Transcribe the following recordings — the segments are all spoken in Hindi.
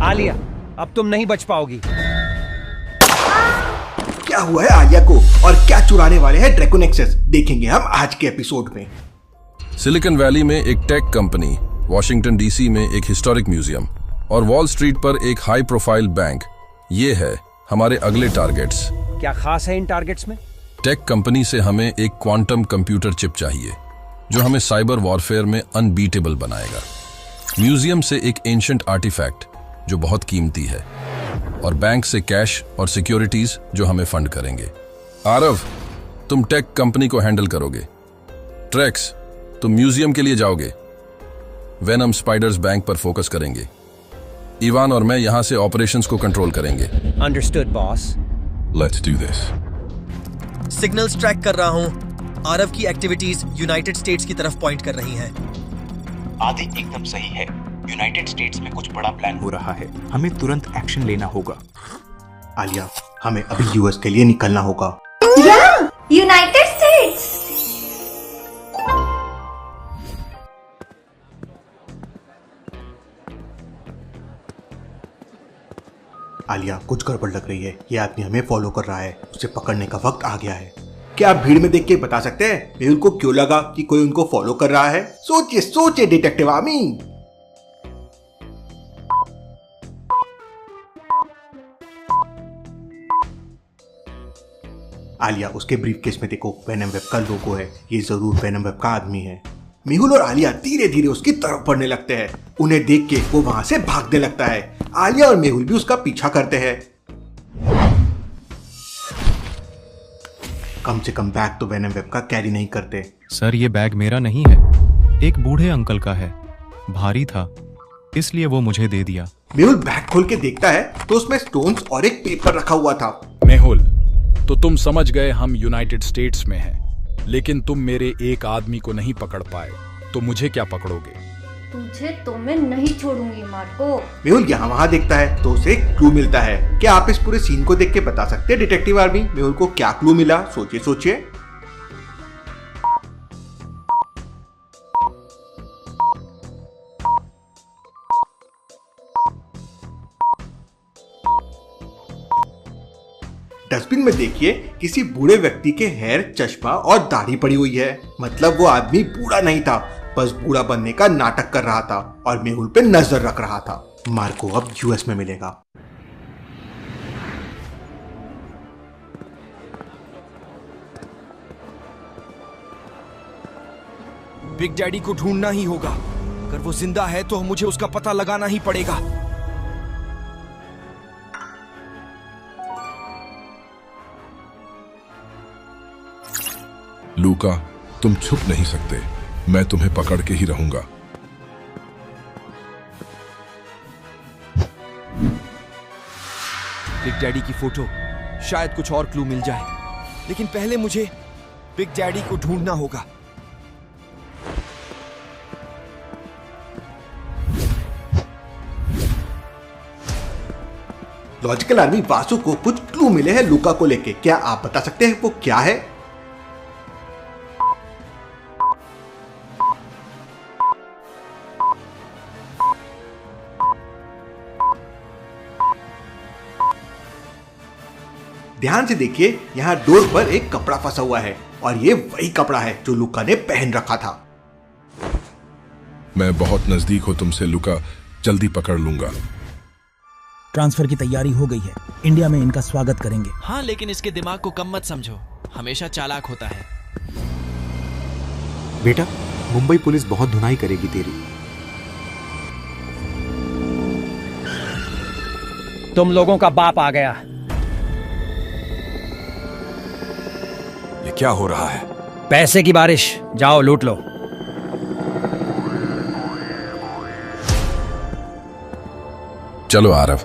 आलिया, अब तुम नहीं बच पाओगी। क्या हुआ है आलिया को और क्या चुराने वाले हैं ड्रैको नेक्सस, देखेंगे हम आज के एपिसोड में। सिलिकॉन वैली में एक टेक कंपनी, वॉशिंगटन डीसी में एक हिस्टोरिक म्यूजियम और वॉल स्ट्रीट पर एक हाई प्रोफाइल बैंक, ये है हमारे अगले टारगेट्स। क्या खास है इन टारगेट्स में? टेक कंपनी से हमें एक क्वांटम कंप्यूटर चिप चाहिए जो हमें साइबर वॉरफेयर में अनबीटेबल बनाएगा। म्यूजियम से एक एंशिएंट आर्टिफैक्ट जो बहुत कीमती है, और बैंक से कैश और सिक्योरिटीज जो हमें फंड करेंगे। आरव, तुम टेक कंपनी को हैंडल करोगे। ट्रेक्स, तुम म्यूजियम के लिए जाओगे। वेनम स्पाइडर्स बैंक पर फोकस करेंगे। इवान और मैं यहां से ऑपरेशंस को कंट्रोल करेंगे। Understood boss. Let's do this. Signals track कर रहा हूं। आरव की एक्टिविटीज यूनाइटेड स्टेट्स की तरफ पॉइंट कर रही हैं। आदि एकदम सही है। यूनाइटेड स्टेट्स में कुछ बड़ा प्लान हो रहा है, हमें तुरंत एक्शन लेना होगा। आलिया, हमें अभी यूएस के लिए निकलना होगा। United states. आलिया, कुछ गड़बड़ लग रही है। ये आदमी हमें फॉलो कर रहा है, उसे पकड़ने का वक्त आ गया है। क्या आप भीड़ में देख के बता सकते हैं मेहुल को क्यों लगा कि कोई उनको फॉलो कर रहा है? सोचिए सोचिए डिटेक्टिव आमी। आलिया, उसके ब्रीफकेस में देखो, वेनम वेब का लोगो है। ये जरूर वेनम वेब का आदमी है। मेहुल और आलिया धीरे धीरे उसकी तरफ बढ़ने लगते हैं। उन्हें देख के वो वहां से भागने लगता है। आलिया और मेहुल भी उसका पीछा करते हैं। कम से कम बैग तो वेनम वेब का कैरी नहीं करते। सर, ये बैग मेरा नहीं है, एक बूढ़े अंकल का है। भारी था इसलिए वो मुझे दे दिया। मेहुल बैग खोल के देखता है तो उसमें स्टोन्स और एक पेपर रखा हुआ था। मेहुल, तो तुम समझ गए हम यूनाइटेड स्टेट्स में हैं, लेकिन तुम मेरे एक आदमी को नहीं पकड़ पाए, तो मुझे क्या पकड़ोगे? तुझे तो मैं नहीं छोड़ूंगी मार्को। मेहुल यहाँ वहाँ देखता है तो उसे एक क्लू मिलता है। क्या आप इस पूरे सीन को देख के बता सकते हैं डिटेक्टिव आर्मी, मेहुल को क्या क्लू मिला? सोचिए सोचिए। डस्टबिन में देखिए, किसी बूढ़े व्यक्ति के हेयर, चश्मा और दाढ़ी पड़ी हुई है। मतलब वो आदमी बूढ़ा नहीं था, बस बूढ़ा बनने का नाटक कर रहा था और मेहुल पे नजर रख रहा था। मार्को अब यूएस में मिलेगा। बिग डैडी को ढूंढना ही होगा। अगर वो जिंदा है तो मुझे उसका पता लगाना ही पड़ेगा। लूका, तुम छुप नहीं सकते, मैं तुम्हें पकड़ के ही रहूंगा। बिग डैडी की फोटो, शायद कुछ और क्लू मिल जाए, लेकिन पहले मुझे बिग डैडी को ढूंढना होगा। लॉजिकल आर्मी, वासु को कुछ क्लू मिले हैं लूका को लेके। क्या आप बता सकते हैं वो क्या है? ध्यान से देखिए, यहाँ डोर पर एक कपड़ा फंसा हुआ है और ये वही कपड़ा है जो लूका ने पहन रखा था। मैं बहुत नजदीक हूं तुमसे लूका, जल्दी पकड़ लूंगा। ट्रांसफर की तैयारी हो गई है, इंडिया में इनका स्वागत करेंगे। हाँ, लेकिन इसके दिमाग को कम मत समझो, हमेशा चालाक होता है। बेटा, मुंबई पुलिस बहुत धुनाई करेगी तेरी। तुम लोगों का बाप आ गया। ये क्या हो रहा है? पैसे की बारिश, जाओ लूट लो। चलो आरव।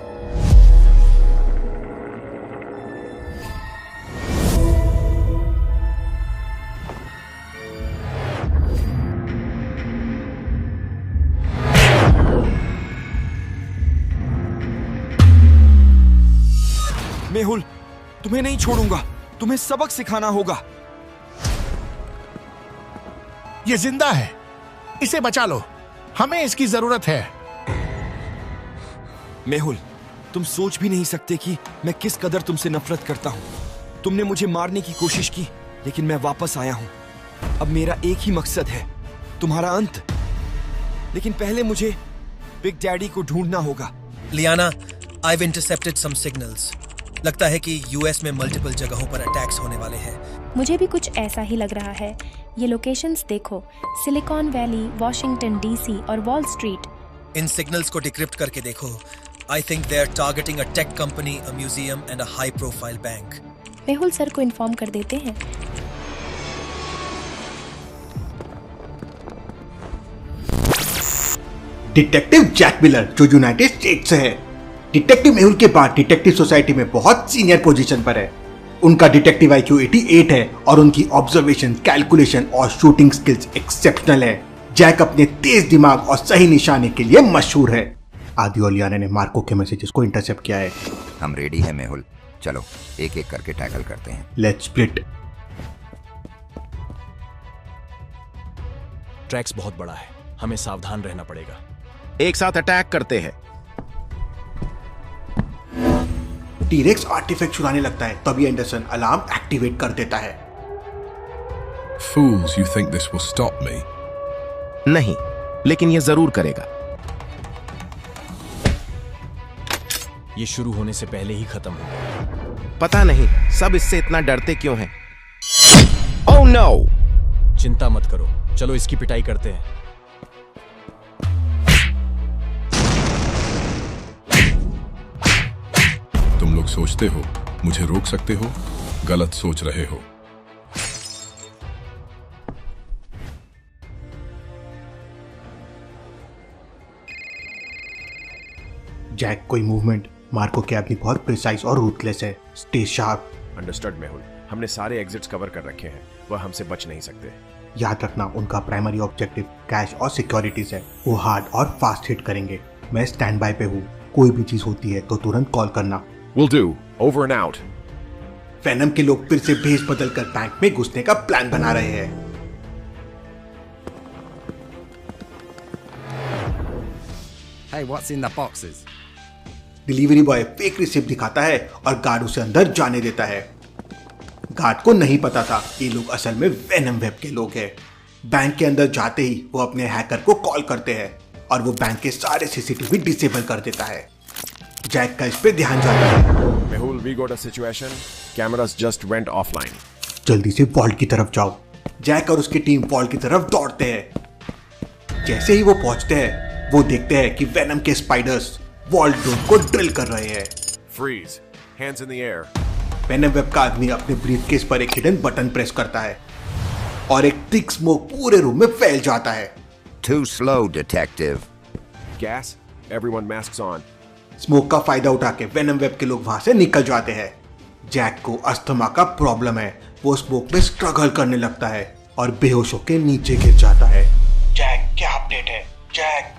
मेहुल, तुम्हें नहीं छोड़ूंगा, तुम्हें सबक सिखाना होगा। ये जिंदा है, इसे बचा लो, हमें इसकी जरूरत है। मेहुल, तुम सोच भी नहीं सकते कि मैं किस कदर तुमसे नफरत करता हूँ। तुमने मुझे मारने की कोशिश की, लेकिन मैं वापस आया हूँ। अब मेरा एक ही मकसद है, तुम्हारा अंत। लेकिन पहले मुझे बिग डैडी को ढूंढना होगा। लियाना, I've intercepted some signals. लगता है कि यूएस में मल्टीपल जगहों पर अटैक्स होने वाले हैं। मुझे भी कुछ ऐसा ही लग रहा है। ये लोकेशंस देखो, सिलिकॉन वैली, वॉशिंगटन डीसी और वॉल स्ट्रीट। इन सिग्नल्स को डिक्रिप्ट करके देखो। I think they are targeting a tech company, a museum and a high-profile bank. Mehul sir को इन्फॉर्म कर देते हैं। डिटेक्टिव जैक मिलर जो यूनाइटेड स्टेट्स से है। डिटेक्टिव मेहुल के बाद डिटेक्टिव सोसाइटी में बहुत सीनियर पोजीशन पर है। उनका डिटेक्टिव IQ 88 है और उनकी ऑब्जर्वेशन, कैलकुलेशन और शूटिंग स्किल्स एक्सेप्शनल है। जैक अपने तेज दिमाग और सही निशाने के लिए मशहूर है। आदि और लियाना ने मार्को के मैसेजेस को इंटरसेप्ट किया है। हम रेडी हैं मेहुल, चलो एक एक करके टैकल करते हैं। Let's split. ट्रैक्स बहुत बड़ा है, हमें सावधान रहना पड़ेगा। एक साथ अटैक करते हैं। टीरेक्स आर्टिफैक्ट चुराने लगता है, तभी एंडरसन अलार्म एक्टिवेट कर देता है। Fools, you think this will stop me? नहीं, लेकिन यह जरूर करेगा। ये शुरू होने से पहले ही खत्म हो गया। पता नहीं सब इससे इतना डरते क्यों हैं। Oh no! चिंता मत करो, चलो इसकी पिटाई करते हैं। तुम लोग सोचते हो मुझे रोक सकते हो, गलत सोच रहे हो। जैक कोई मूवमेंट, मार्को की आदमी बहुत प्रिसाइज और रूथलेस है। Stay sharp. अंडरस्टूड मेहुल, हमने सारे एग्जिट्स कवर कर रखे हैं, वह हमसे बच नहीं सकते। याद रखना, उनका प्राइमरी ऑब्जेक्टिव कैश और सिक्योरिटीज है। वो हार्ड और फास्ट हिट करेंगे। मैं स्टैंड बाय पे हूँ, कोई भी चीज होती है तो तुरंत कॉल करना। Will do. Over and out. Venom के लोग फिर से भेस बदलकर बैंक में घुसने का प्लान बना रहे हैं। Hey, what's in the boxes? Delivery boy fake receipt दिखाता है और गार्ड उसे अंदर जाने देता है। गार्ड को नहीं पता था ये लोग असल में वेनम वेब के लोग हैं। बैंक के अंदर जाते ही वो अपने हैकर को कॉल करते हैं और वो बैंक के सारे CCTV डिसेबल कर देता है। जैक का इस पे ध्यान जाता है। Mehul, we got a situation. Cameras just went offline. जल्दी से वॉल्ट की तरफ जाओ। जैक और उसकी टीम वॉल्ट की तरफ दौड़ते हैं। जैसे ही वो पहुंचते हैं, वो देखते हैं कि वेनम के स्पाइडर्स वॉल्ट डोर को ड्रिल कर रहे हैं। Freeze. Hands in the air. Venom web का आदमी अपने ब्रीफकेस पर एक हिडन बटन प्रेस करता है और एक थिक स्मोक पूरे रूम में फैल जाता है। Too slow, detective. Gas. Everyone masks on. Smoke का फायदा उठा के वेनम वेब के लोग वहां से निकल जाते हैं। जैक को अस्थमा का प्रॉब्लम है। वो स्मोक में स्ट्रगल करने लगता है और बेहोश होकर नीचे गिर जाता है। जैक, क्या अपडेट है? जैक।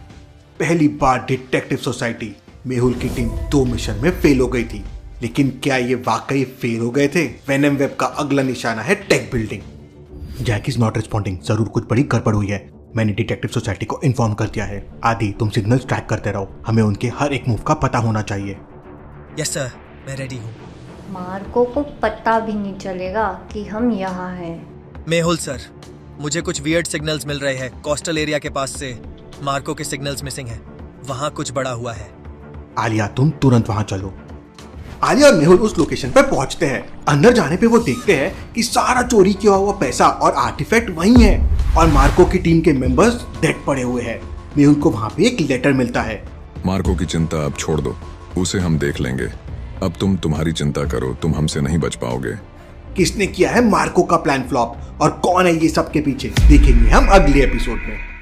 पहली बार डिटेक्टिव सोसाइटी मेहुल की टीम 2 मिशन में फेल हो गई थी, लेकिन क्या ये वाकई फेल हो गए थे? वेनम वेब का अगला निशाना है tech building. Jack is not responding. जरूर कुछ बड़ी गड़बड़ हुई है। मैंने डिटेक्टिव सोसाइटी को इन्फॉर्म कर दिया है। आदि, तुम सिग्नल्स ट्रैक करते रहो, हमें उनके हर एक मूव का पता होना चाहिए। यस सर, मैं रेडी हूँ। मार्को को पता भी नहीं चलेगा कि हम यहाँ हैं। मेहुल सर, मुझे कुछ वियर्ड सिग्नल्स मिल रहे हैं कोस्टल एरिया के पास से। मार्को के सिग्नल्स मिसिंग हैं। वहाँ कुछ बड़ा हुआ है। आलिया, तुम तुरंत वहाँ चलो। आलिया और मेहुल उस लोकेशन पर पहुंचते हैं। अंदर जाने पे वो देखते हैं कि सारा चोरी किया हुआ पैसा और आर्टिफैक्ट वहीं है और मार्को की टीम के मेंबर्स डेड पड़े हुए हैं। मेहुल को वहाँ पे एक लेटर मिलता है। मार्को की चिंता अब छोड़ दो, उसे हम देख लेंगे। अब तुम तुम्हारी चिंता करो, तुम हमसे नहीं बच पाओगे। किसने किया है मार्को का प्लान फ्लॉप और कौन है ये सब के पीछे, देखेंगे हम अगले एपिसोड में।